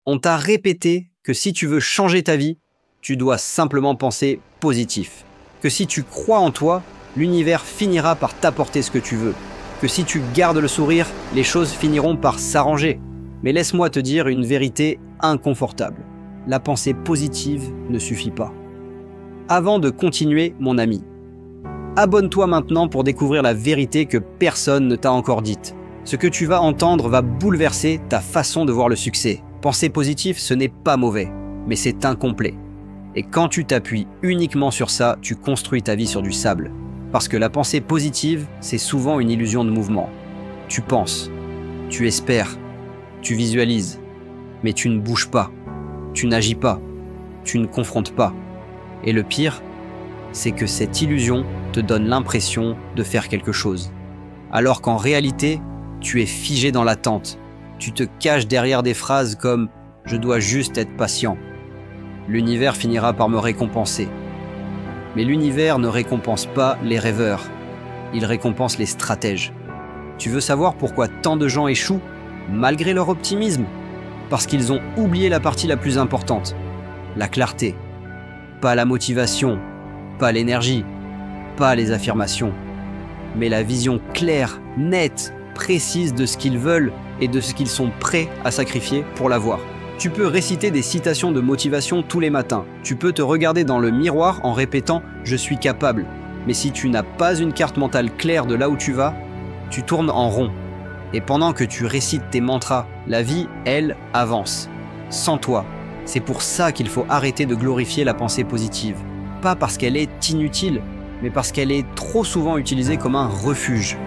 On t'a répété que si tu veux changer ta vie, tu dois simplement penser positif. Que si tu crois en toi, l'univers finira par t'apporter ce que tu veux. Que si tu gardes le sourire, les choses finiront par s'arranger. Mais laisse-moi te dire une vérité inconfortable. La pensée positive ne suffit pas. Avant de continuer, mon ami, abonne-toi maintenant pour découvrir la vérité que personne ne t'a encore dite. Ce que tu vas entendre va bouleverser ta façon de voir le succès. Penser positif, ce n'est pas mauvais, mais c'est incomplet. Et quand tu t'appuies uniquement sur ça, tu construis ta vie sur du sable. Parce que la pensée positive, c'est souvent une illusion de mouvement. Tu penses, tu espères, tu visualises, mais tu ne bouges pas, tu n'agis pas, tu ne confrontes pas. Et le pire, c'est que cette illusion te donne l'impression de faire quelque chose. Alors qu'en réalité, tu es figé dans l'attente. Tu te caches derrière des phrases comme « je dois juste être patient ». L'univers finira par me récompenser. Mais l'univers ne récompense pas les rêveurs. Il récompense les stratèges. Tu veux savoir pourquoi tant de gens échouent, malgré leur optimisme? Parce qu'ils ont oublié la partie la plus importante, la clarté. Pas la motivation, pas l'énergie, pas les affirmations, mais la vision claire, nette, précise de ce qu'ils veulent et de ce qu'ils sont prêts à sacrifier pour l'avoir. Tu peux réciter des citations de motivation tous les matins. Tu peux te regarder dans le miroir en répétant « je suis capable ». Mais si tu n'as pas une carte mentale claire de là où tu vas, tu tournes en rond. Et pendant que tu récites tes mantras, la vie, elle, avance. Sans toi. C'est pour ça qu'il faut arrêter de glorifier la pensée positive. Pas parce qu'elle est inutile, mais parce qu'elle est trop souvent utilisée comme un refuge,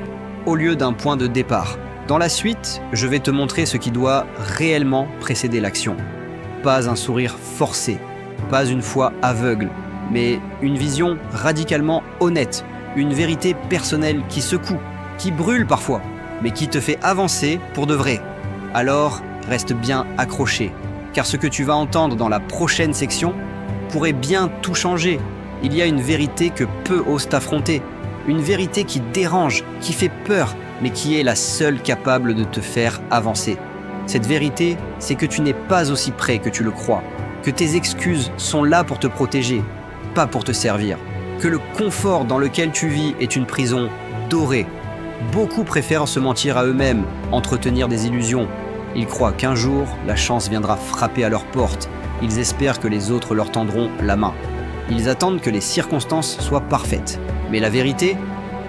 au lieu d'un point de départ. Dans la suite, je vais te montrer ce qui doit réellement précéder l'action. Pas un sourire forcé, pas une foi aveugle, mais une vision radicalement honnête, une vérité personnelle qui secoue, qui brûle parfois, mais qui te fait avancer pour de vrai. Alors, reste bien accroché, car ce que tu vas entendre dans la prochaine section pourrait bien tout changer. Il y a une vérité que peu osent affronter, une vérité qui dérange, qui fait peur, mais qui est la seule capable de te faire avancer. Cette vérité, c'est que tu n'es pas aussi prêt que tu le crois, que tes excuses sont là pour te protéger, pas pour te servir, que le confort dans lequel tu vis est une prison dorée. Beaucoup préfèrent se mentir à eux-mêmes, entretenir des illusions. Ils croient qu'un jour, la chance viendra frapper à leur porte. Ils espèrent que les autres leur tendront la main. Ils attendent que les circonstances soient parfaites. Mais la vérité,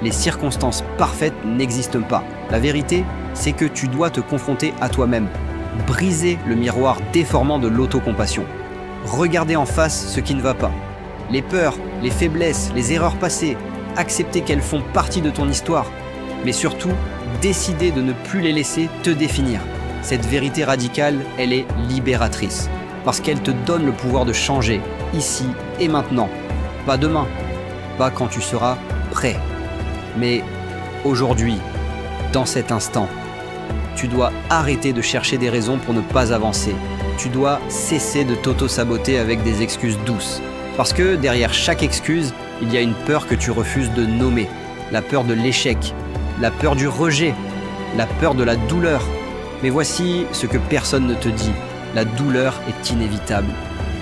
les circonstances parfaites n'existent pas. La vérité, c'est que tu dois te confronter à toi-même. Briser le miroir déformant de l'autocompassion. Regarder en face ce qui ne va pas. Les peurs, les faiblesses, les erreurs passées. Accepter qu'elles font partie de ton histoire. Mais surtout, décider de ne plus les laisser te définir. Cette vérité radicale, elle est libératrice. Parce qu'elle te donne le pouvoir de changer, ici et maintenant. Pas demain, pas quand tu seras prêt. Mais aujourd'hui, dans cet instant, tu dois arrêter de chercher des raisons pour ne pas avancer. Tu dois cesser de t'auto-saboter avec des excuses douces. Parce que derrière chaque excuse, il y a une peur que tu refuses de nommer. La peur de l'échec, la peur du rejet, la peur de la douleur. Mais voici ce que personne ne te dit. La douleur est inévitable.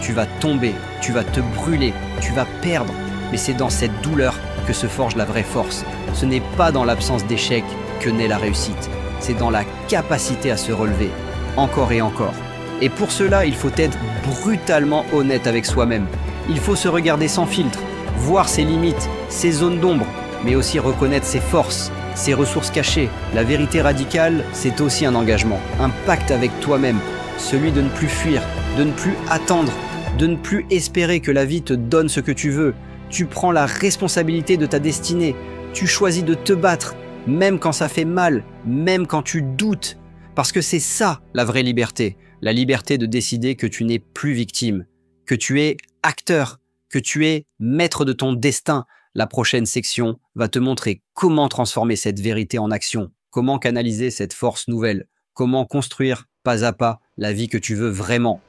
Tu vas tomber, tu vas te brûler, tu vas perdre. Mais c'est dans cette douleur que se forge la vraie force. Ce n'est pas dans l'absence d'échec que naît la réussite. C'est dans la capacité à se relever, encore et encore. Et pour cela, il faut être brutalement honnête avec soi-même. Il faut se regarder sans filtre, voir ses limites, ses zones d'ombre, mais aussi reconnaître ses forces, ses ressources cachées. La vérité radicale, c'est aussi un engagement, un pacte avec toi-même, celui de ne plus fuir, de ne plus attendre, de ne plus espérer que la vie te donne ce que tu veux. Tu prends la responsabilité de ta destinée, tu choisis de te battre, même quand ça fait mal, même quand tu doutes, parce que c'est ça la vraie liberté, la liberté de décider que tu n'es plus victime, que tu es acteur, que tu es maître de ton destin. La prochaine section va te montrer comment transformer cette vérité en action, comment canaliser cette force nouvelle, comment construire pas à pas la vie que tu veux vraiment.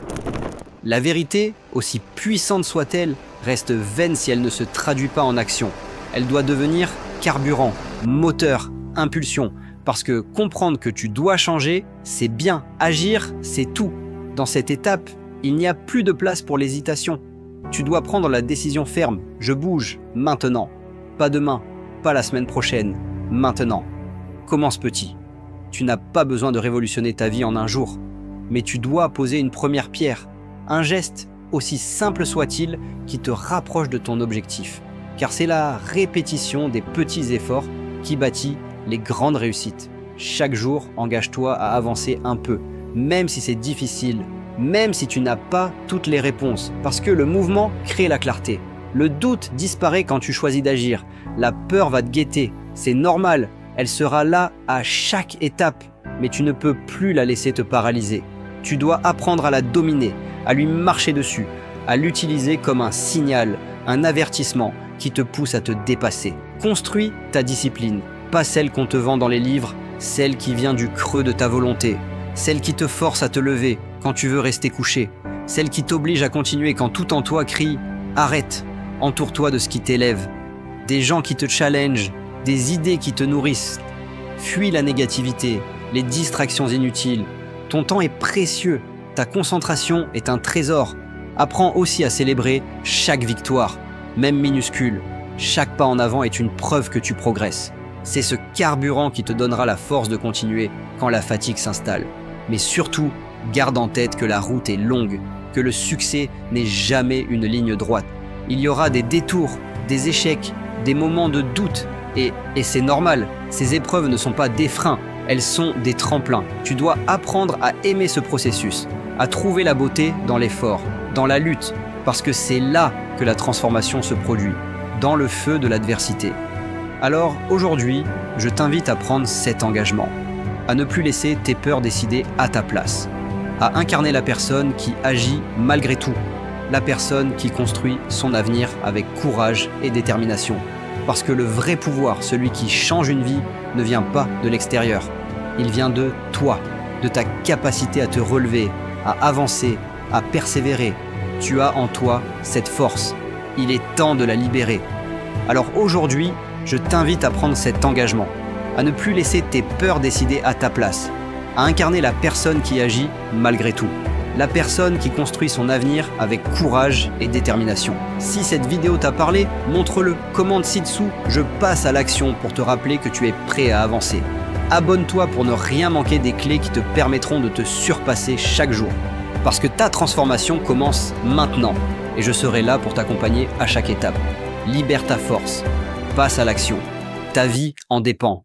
La vérité, aussi puissante soit-elle, reste vaine si elle ne se traduit pas en action. Elle doit devenir carburant, moteur, impulsion, parce que comprendre que tu dois changer, c'est bien. Agir, c'est tout. Dans cette étape, il n'y a plus de place pour l'hésitation. Tu dois prendre la décision ferme. Je bouge, maintenant. Pas demain, pas la semaine prochaine, maintenant. Commence petit. Tu n'as pas besoin de révolutionner ta vie en un jour, mais tu dois poser une première pierre, un geste, aussi simple soit-il, qui te rapproche de ton objectif. Car c'est la répétition des petits efforts qui bâtit les grandes réussites. Chaque jour, engage-toi à avancer un peu, même si c'est difficile, même si tu n'as pas toutes les réponses, parce que le mouvement crée la clarté. Le doute disparaît quand tu choisis d'agir. La peur va te guetter, c'est normal, elle sera là à chaque étape, mais tu ne peux plus la laisser te paralyser. Tu dois apprendre à la dominer, à lui marcher dessus, à l'utiliser comme un signal, un avertissement qui te pousse à te dépasser. Construis ta discipline, pas celle qu'on te vend dans les livres, celle qui vient du creux de ta volonté, celle qui te force à te lever quand tu veux rester couché, celle qui t'oblige à continuer quand tout en toi crie « Arrête !» Entoure-toi de ce qui t'élève, des gens qui te challengent, des idées qui te nourrissent. Fuis la négativité, les distractions inutiles. Ton temps est précieux, ta concentration est un trésor. Apprends aussi à célébrer chaque victoire, même minuscule. Chaque pas en avant est une preuve que tu progresses. C'est ce carburant qui te donnera la force de continuer quand la fatigue s'installe. Mais surtout, garde en tête que la route est longue, que le succès n'est jamais une ligne droite. Il y aura des détours, des échecs, des moments de doute. Et c'est normal, ces épreuves ne sont pas des freins, elles sont des tremplins. Tu dois apprendre à aimer ce processus, à trouver la beauté dans l'effort, dans la lutte, parce que c'est là que la transformation se produit, dans le feu de l'adversité. Alors aujourd'hui, je t'invite à prendre cet engagement, à ne plus laisser tes peurs décider à ta place, à incarner la personne qui agit malgré tout, la personne qui construit son avenir avec courage et détermination. Parce que le vrai pouvoir, celui qui change une vie, ne vient pas de l'extérieur. Il vient de toi, de ta capacité à te relever, à avancer, à persévérer. Tu as en toi cette force. Il est temps de la libérer. Alors aujourd'hui, je t'invite à prendre cet engagement, à ne plus laisser tes peurs décider à ta place, à incarner la personne qui agit malgré tout. La personne qui construit son avenir avec courage et détermination. Si cette vidéo t'a parlé, montre-le, commente ci-dessous, je passe à l'action pour te rappeler que tu es prêt à avancer. Abonne-toi pour ne rien manquer des clés qui te permettront de te surpasser chaque jour. Parce que ta transformation commence maintenant et je serai là pour t'accompagner à chaque étape. Libère ta force, passe à l'action. Ta vie en dépend.